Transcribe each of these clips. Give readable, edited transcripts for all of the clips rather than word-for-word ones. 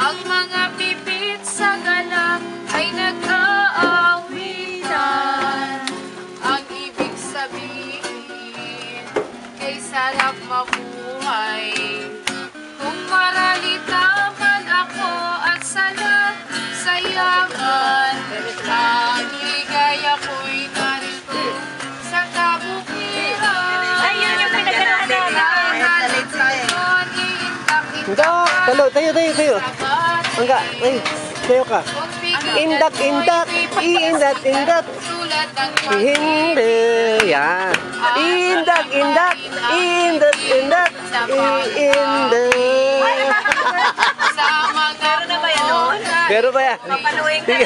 Ang mga pipit sa galang ay nag-aawitan. Ang ibig sabihin kay sarap mabuhay. Kung maralita man ako at salat sayaman, ang ligaya ko'y narito sa kabukiran. Ayun yung pinagano'n Nanalit sa'yon, Indak, talo, tayo. Angga, ay, tayo ka. Indak, iindat. Hindi, yan. Indak, iindat. Iindat. Meron na ba yan noon? Pero ba yan? Papaluin ka na.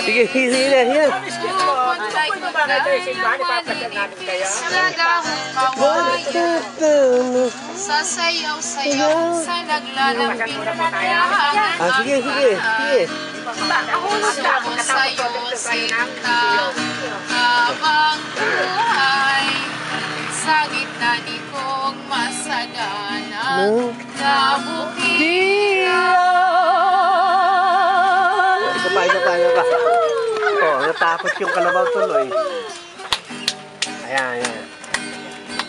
Sige, yan. Sasayaw-sayaw sa naglalambing Sige. Gusto ko sa'yo sinta habang buhay. Sa gitna ni kong masaganang nabukiran. Isa pa. Oh, natapos yung kalabaw tuloy. Ayan.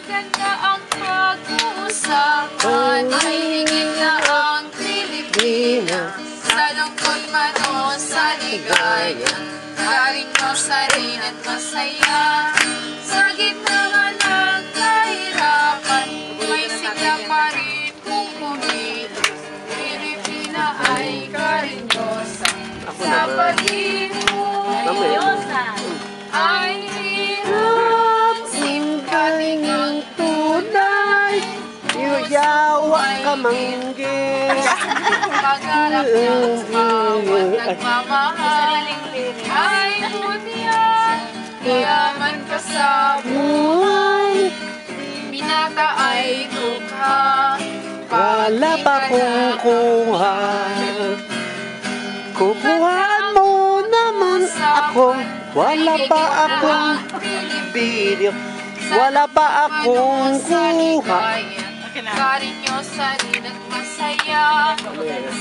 Ganda ang pag-uusapan, ay higit na ang Pilipinas. Sa lungkot man o sa ligaya, galing mo sa rin at masaya. Sa gitna man ng kahirapan, may sigla pa rin kung kumilos. Pilipina ay karinyosa, sa pag-ibig ay hirap. Simkating ang tunay, Yawa ka manggis. pagharap niya bawat nagmamahal ay bunyan. Yaman ka sa buhay, binata ay dukha. Wala pa kung kuha. Kukuhaan mo naman ako. Wala pa akong video. Wala pa akong kuha. Karinyosa rin at masaya.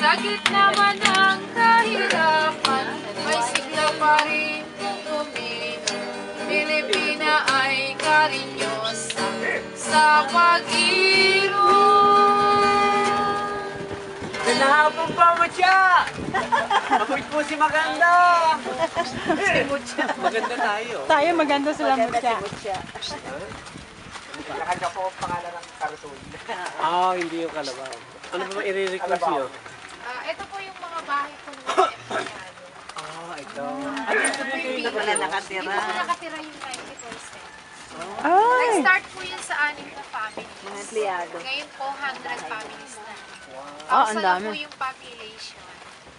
Sa gitna man ng kahirapan, may sigla pa rin kung kumino. Pilipina ay karinyosa sa pag-irong. Nahapon pa mo siya! Ako'y po si Maganda! Maganda tayo. Tayo maganda sila mutya. Nakanya po ang pangalan ng karton. Hindi yung kalabaw. Ano ba i-request nyo? Ito po yung mga bahay ko naman. Ito. Hindi pala nakatira. Hindi po nakatira yung 94 Ay! Nag-start po yun sa 6 na families. Mga empleyado. Ngayon po 100 families na. Ang dami. Po yung population.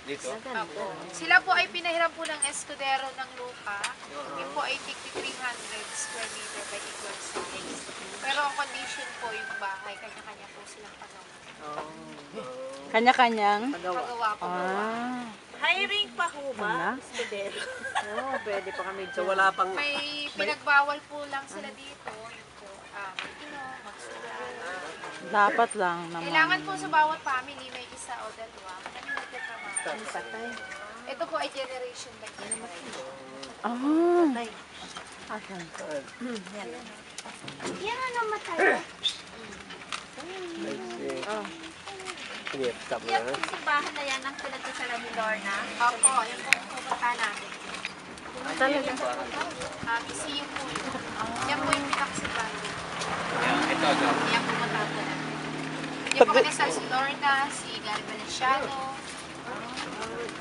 Dito? Apo. Sila po ay pinahiram po ng escudero ng lupa. Yun po ay 300 square meter by equal space. Pero ang condition po yung bahay, kanya-kanya po silang pagawa. Kanya-kanyang? Pagawa po. Hiring pa ho ba? Escudero. Pwede pa kami So wala pang... May pinagbawal po lang sila dito. Yun po, magsulat. Dapat lang naman. Kailangan po sa bawat family may isa o dalawa. Kami nagtatrabaho. Ito po ay generation by generation. Asan? Yan ang namatay. Sige, stop na. Yan po simbahan na yan ang pinagkasalan ni Lorna. Opo, yung po pupunta natin. Talaga? Museum po yun. Yan po yung pinakasibahan. Ito. Yan pumunta po natin. Yan po kanasal si Lorna, si Gary Valenciano,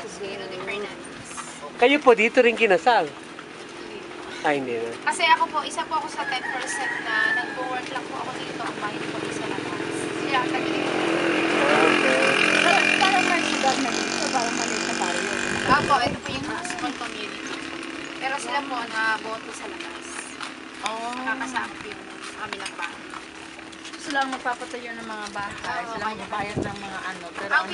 si Rudy Fernandez. Kayo po dito rin kinasal? Hindi na. Kasi ako po, isa po ako sa 10% na nag-work lang po ako dito. Ang bahay po sa labas. Siya ang tagal. Parang may lugar na dito. Parang maliit na barrio. Opo, ito po yung small community. Pero sila po na-boto sa labas. Nakakasama po yung kamilang bahay. Sila ang magpapatayo ng mga bahay. Sila ang magbayad ng mga ano. Pero Ang